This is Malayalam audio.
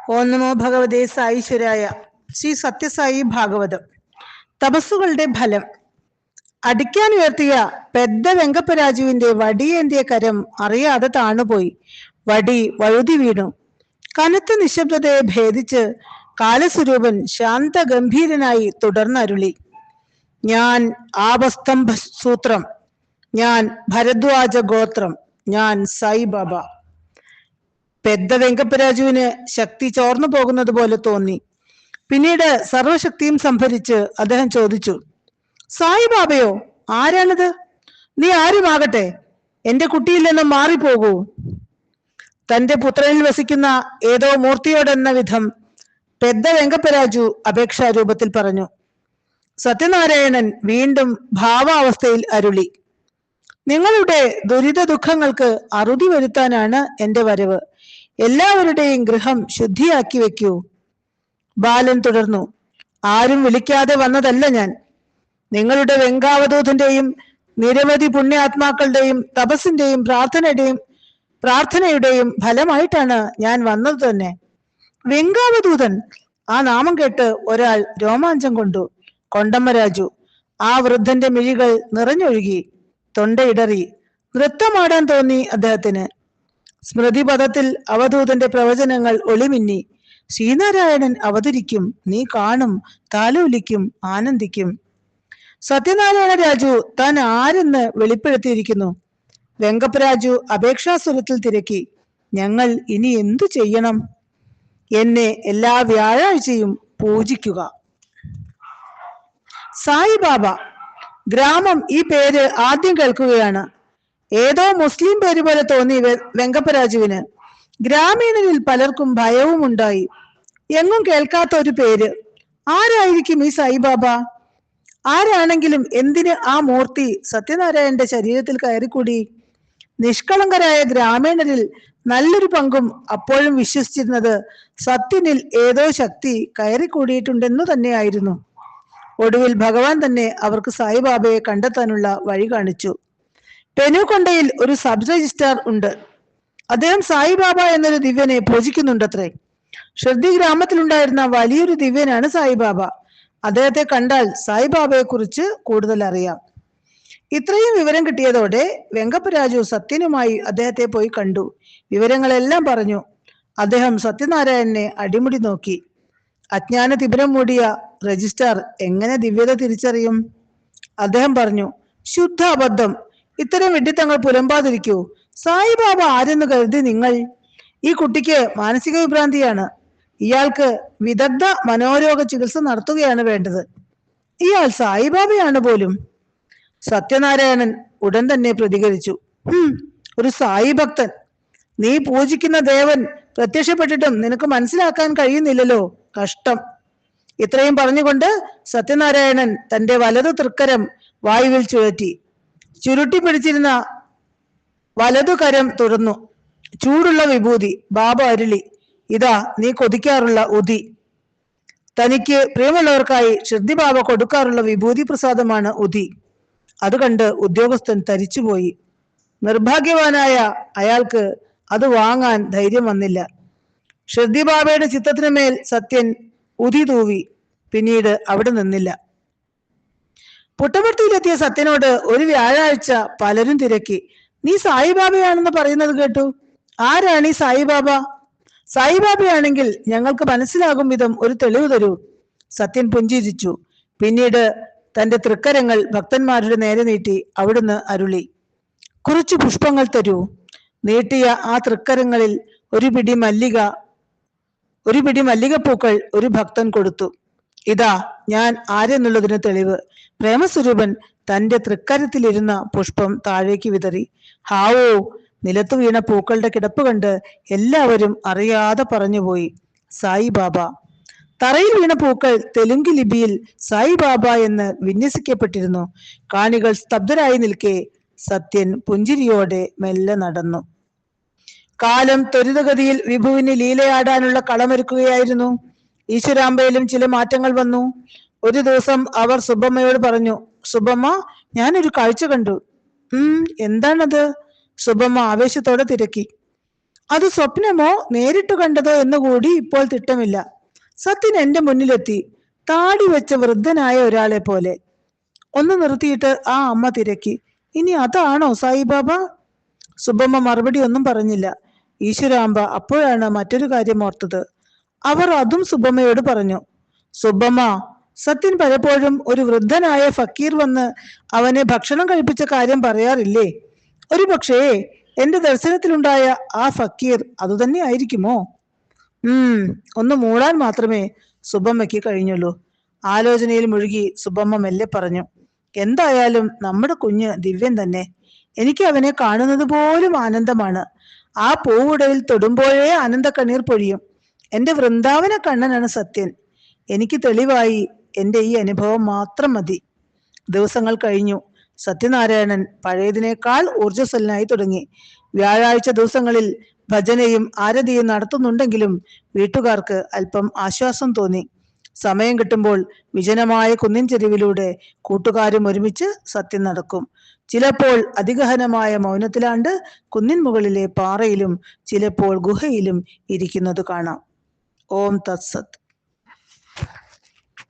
ഓം നമോ ഭഗവതേ സായീശ്വരായ. ശ്രീ സത്യസായി ഭാഗവതം. തപസ്സുകളുടെ ഫലം. അടിക്കാൻ ഉയർത്തിയ പെദ്ദ വെങ്കപ്പരാജുവിന്റെ വടിയേന്തിയ കരം അറിയാതെ താണുപോയി. വടി വഴുതി വീണു. കനത്ത നിശബ്ദതയെ ഭേദിച്ച് കാലസ്വരൂപൻ ശാന്ത ഗംഭീരനായി തുടർന്നരുളി. ഞാൻ ആപസ്തംഭ സൂത്രം, ഞാൻ ഭരദ്വാജ ഗോത്രം, ഞാൻ സായിബാബ. പെദ്ദ വെങ്കപ്പരാജുവിന് ശക്തി ചോർന്നു പോകുന്നത് പോലെ തോന്നി. പിന്നീട് സർവശക്തിയും സംഭരിച്ച് അദ്ദേഹം ചോദിച്ചു, സായിബാബയോ? ആരാണിത്? നീ ആരുമാകട്ടെ, എന്റെ കുട്ടിയിൽ നിന്ന് മാറിപ്പോകൂ. തന്റെ പുത്രനിൽ വസിക്കുന്ന ഏതോ മൂർത്തിയോടെന്ന വിധം പെദ്ദ വെങ്കപ്പരാജു അപേക്ഷാരൂപത്തിൽ പറഞ്ഞു. സത്യനാരായണൻ വീണ്ടും ഭാവാവസ്ഥയിൽ അരുളി. നിങ്ങളുടെ ദുരിത ദുഃഖങ്ങൾക്ക് അറുതി വരുത്താനാണ് എന്റെ വരവ്. എല്ലാവരുടെയും ഗൃഹം ശുദ്ധിയാക്കി വെക്കൂ. ബാലൻ തുടർന്നു. ആരും വിളിക്കാതെ വന്നതല്ല ഞാൻ. നിങ്ങളുടെ വെങ്കാവധൂതന്റെയും നിരവധി പുണ്യാത്മാക്കളുടെയും തപസ്സിന്റെയും പ്രാർത്ഥനയുടെയും ഫലമായിട്ടാണ് ഞാൻ വന്നത് തന്നെ. വെങ്കാവധൂതൻ! ആ നാമം കേട്ട് ഒരാൾ രോമാഞ്ചം കൊണ്ടു. കൊണ്ടമ്മരാജു. ആ വൃദ്ധന്റെ മിഴികൾ നിറഞ്ഞൊഴുകി, തൊണ്ടയിടറി. നൃത്തമാടാൻ തോന്നി അദ്ദേഹത്തിന്. സ്മൃതിപഥത്തിൽ അവധൂതന്റെ പ്രവചനങ്ങൾ ഒളിമിന്നി. ശ്രീനാരായണൻ അവതരിക്കും, നീ കാണും, താലോലിക്കും, ആനന്ദിക്കും. സത്യനാരായണ രാജു താൻ ആരെന്ന് വെളിപ്പെടുത്തിയിരിക്കുന്നു. വെങ്കപ്പരാജു അപേക്ഷാസ്വരത്തിൽ തിരക്കി. ഞങ്ങൾ ഇനി എന്തു ചെയ്യണം? എന്നെ എല്ലാ വ്യാഴാഴ്ചയും പൂജിക്കുക. സായിബാബ. ഗ്രാമം ഈ പേര് ആദ്യം കേൾക്കുകയാണ്. ഏതോ മുസ്ലിം പേര് പോലെ തോന്നി വെങ്കപ്പരാജുവിന്. ഗ്രാമീണരിൽ പലർക്കും ഭയവും ഉണ്ടായി. എങ്ങും കേൾക്കാത്ത ഒരു പേര്. ആരായിരിക്കും ഈ സായിബാബ? ആരാണെങ്കിലും എന്തിന് ആ മൂർത്തി സത്യനാരായണന്റെ ശരീരത്തിൽ കയറിക്കൂടി? നിഷ്കളങ്കരായ ഗ്രാമീണരിൽ നല്ലൊരു പങ്കും അപ്പോഴും വിശ്വസിച്ചിരുന്നത് സത്യനിൽ ഏതോ ശക്തി കയറിക്കൂടിയിട്ടുണ്ടെന്നു തന്നെയായിരുന്നു. ഒടുവിൽ ഭഗവാൻ തന്നെ അവർക്ക് സായിബാബയെ കണ്ടെത്താനുള്ള വഴി കാണിച്ചു. പെനുകൊണ്ടയിൽ ഒരു സബ് രജിസ്ട്രാർ ഉണ്ട്. അദ്ദേഹം സായിബാബ എന്നൊരു ദിവ്യനെ പൂജിക്കുന്നുണ്ടത്രേ. ഷിർദി ഗ്രാമത്തിലുണ്ടായിരുന്ന വലിയൊരു ദിവ്യനാണ് സായിബാബ. അദ്ദേഹത്തെ കണ്ടാൽ സായിബാബയെ കുറിച്ച് കൂടുതൽ അറിയാം. ഇത്രയും വിവരം കിട്ടിയതോടെ വെങ്കപ്പരാജു സത്യനുമായി അദ്ദേഹത്തെ പോയി കണ്ടു. വിവരങ്ങളെല്ലാം പറഞ്ഞു. അദ്ദേഹം സത്യനാരായണനെ അടിമുടി നോക്കി. അജ്ഞാന തിബിരം മൂടിയ രജിസ്ട്രാർ എങ്ങനെ ദിവ്യത തിരിച്ചറിയും? അദ്ദേഹം പറഞ്ഞു, ശുദ്ധ അബദ്ധം. ഇത്തരം വിഡ്ഢിത്തങ്ങൾ പുലമ്പാതിരിക്കൂ. സായിബാബ ആരെന്ന് കരുതി നിങ്ങൾ? ഈ കുട്ടിക്ക് മാനസിക വിഭ്രാന്തിയാണ്. ഇയാൾക്ക് വിദഗ്ധ മനോരോഗ ചികിത്സ നടത്തുകയാണ് വേണ്ടത്. ഇയാൾ സായിബാബയാണ് പോലും. സത്യനാരായണൻ ഉടൻ തന്നെ പ്രതികരിച്ചു. ഒരു സായി ഭക്തൻ. നീ പൂജിക്കുന്ന ദേവൻ പ്രത്യക്ഷപ്പെട്ടിട്ടും നിനക്ക് മനസ്സിലാക്കാൻ കഴിയുന്നില്ലല്ലോ. കഷ്ടം. ഇത്രയും പറഞ്ഞുകൊണ്ട് സത്യനാരായണൻ തന്റെ വലതു തൃക്കരം വായുവിൽ ചുരുട്ടി പിടിച്ചിരുന്ന വലതു കരം തുറന്നു. ചൂടുള്ള വിഭൂതി. ബാബ അരുളി, ഇതാ നീ കൊതിക്കാറുള്ള ഉതി. തനിക്ക് പ്രിയമുള്ളവർക്കായി ഷിർദി ബാബ കൊടുക്കാറുള്ള വിഭൂതി പ്രസാദമാണ് ഉതി. അത് കണ്ട് ഉദ്യോഗസ്ഥൻ തരിച്ചുപോയി. നിർഭാഗ്യവാനായ അയാൾക്ക് അത് വാങ്ങാൻ ധൈര്യം വന്നില്ല. ഷിർദി ബാബയുടെ ചിത്രത്തിന് മേൽ സത്യൻ ഉതി തൂവി. പിന്നീട് അവിടെ നിന്നില്ല. പുട്ടപർത്തിയിലെത്തിയ സത്യനോട് ഒരു വ്യാഴാഴ്ച പലരും തിരക്കി. നീ സായിബാബയാണെന്ന് പറയുന്നത് കേട്ടു. ആരാണ് ഈ സായിബാബ? സായിബാബയാണെങ്കിൽ ഞങ്ങൾക്ക് മനസ്സിലാകും വിധം ഒരു തെളിവ് തരൂ. സത്യൻ പുഞ്ചിരിച്ചു. പിന്നീട് തന്റെ തൃക്കരങ്ങൾ ഭക്തന്മാരുടെ നേരെ നീട്ടി അവിടുന്ന് അരുളി, കുറച്ച് പുഷ്പങ്ങൾ തരൂ. നീട്ടിയ ആ തൃക്കരങ്ങളിൽ ഒരു പിടി മല്ലികപ്പൂക്കൾ ഒരു ഭക്തൻ കൊടുത്തു. ഇതാ ഞാൻ ആരെന്നുള്ളതിന് തെളിവ്. പ്രേമസ്വരൂപൻ തന്റെ തൃക്കരത്തിലിരുന്ന പുഷ്പം താഴേക്ക് വിതറി. ഹാവോ! നിലത്തു വീണ പൂക്കളുടെ കിടപ്പ് കണ്ട് എല്ലാവരും അറിയാതെ പറഞ്ഞുപോയി, സായിബാബ. തറയിൽ വീണ പൂക്കൾ തെലുങ്ക് ലിപിയിൽ സായിബാബ എന്ന് വിന്യസിക്കപ്പെട്ടിരുന്നു. കാണികൾ സ്തബ്ധരായി നിൽക്കെ സത്യൻ പുഞ്ചിരിയോടെ മെല്ലെ നടന്നു. കാലം ത്വരിതഗതിയിൽ വിഭുവിന് ലീലയാടാനുള്ള കളമൊരുക്കുകയായിരുന്നു. ഈശ്വരാമ്പയിലും ചില മാറ്റങ്ങൾ വന്നു. ഒരു ദിവസം അവർ സുബ്ബമ്മയോട് പറഞ്ഞു, സുബ്ബമ്മ, ഞാനൊരു കാഴ്ച കണ്ടു. എന്താണത്? സുബ്ബമ്മ ആവേശത്തോടെ തിരക്കി. അത് സ്വപ്നമോ നേരിട്ട് കണ്ടതോ എന്നുകൂടി ഇപ്പോൾ തിട്ടമില്ല. സത്യൻ എന്റെ മുന്നിലെത്തി, താടി വെച്ച വൃദ്ധനായ ഒരാളെ പോലെ. ഒന്ന് നിർത്തിയിട്ട് ആ അമ്മ തിരക്കി, ഇനി അതാണോ സായിബാബ? സുബ്ബമ്മ മറുപടി ഒന്നും പറഞ്ഞില്ല. ഈശ്വരാമ്പ അപ്പോഴാണ് മറ്റൊരു കാര്യം ഓർത്തത്. അവർ അതും സുബ്ബമ്മയോട് പറഞ്ഞു. സുബ്ബമ്മ, സത്യൻ പലപ്പോഴും ഒരു വൃദ്ധനായ ഫക്കീർ വന്ന് അവനെ ഭക്ഷണം കഴിപ്പിച്ച കാര്യം പറയാറില്ലേ? ഒരു പക്ഷേ എന്റെ ദർശനത്തിലുണ്ടായ ആ ഫക്കീർ അതുതന്നെ ആയിരിക്കുമോ? ഒന്ന് മൂടാൻ മാത്രമേ സുബ്ബമ്മയ്ക്ക് കഴിഞ്ഞുള്ളൂ. ആലോചനയിൽ മുഴുകി സുബ്ബമ്മ മെല്ലെ പറഞ്ഞു, എന്തായാലും നമ്മുടെ കുഞ്ഞ് ദിവ്യൻ തന്നെ. എനിക്ക് അവനെ കാണുന്നത് പോലും ആനന്ദമാണ്. ആ പൂവുടയിൽ തൊടുമ്പോഴേ ആനന്ദ കണ്ണീർ പൊഴിയും. എന്റെ വൃന്ദാവന കണ്ണനാണ് സത്യൻ. എനിക്ക് തെളിവായി എന്റെ ഈ അനുഭവം മാത്രം മതി. ദിവസങ്ങൾ കഴിഞ്ഞു. സത്യനാരായണൻ പഴയതിനേക്കാൾ ഊർജ്ജസ്വലനായി തുടങ്ങി. വ്യാഴാഴ്ച ദിവസങ്ങളിൽ ഭജനയും ആരതിയും നടത്തുന്നുണ്ടെങ്കിലും വീട്ടുകാർക്ക് അല്പം ആശ്വാസം തോന്നി. സമയം കിട്ടുമ്പോൾ വിജനമായ കുന്നിൻ ചെരുവിലൂടെ കൂട്ടുകാരും ഒരുമിച്ച് സത്യം നടക്കും. ചിലപ്പോൾ അതിഗഹനമായ മൗനത്തിലാണ്ട് കുന്നിൻ മുകളിലെ പാറയിലും ചിലപ്പോൾ ഗുഹയിലും ഇരിക്കുന്നത് കാണാം. ഓം തത്സത്.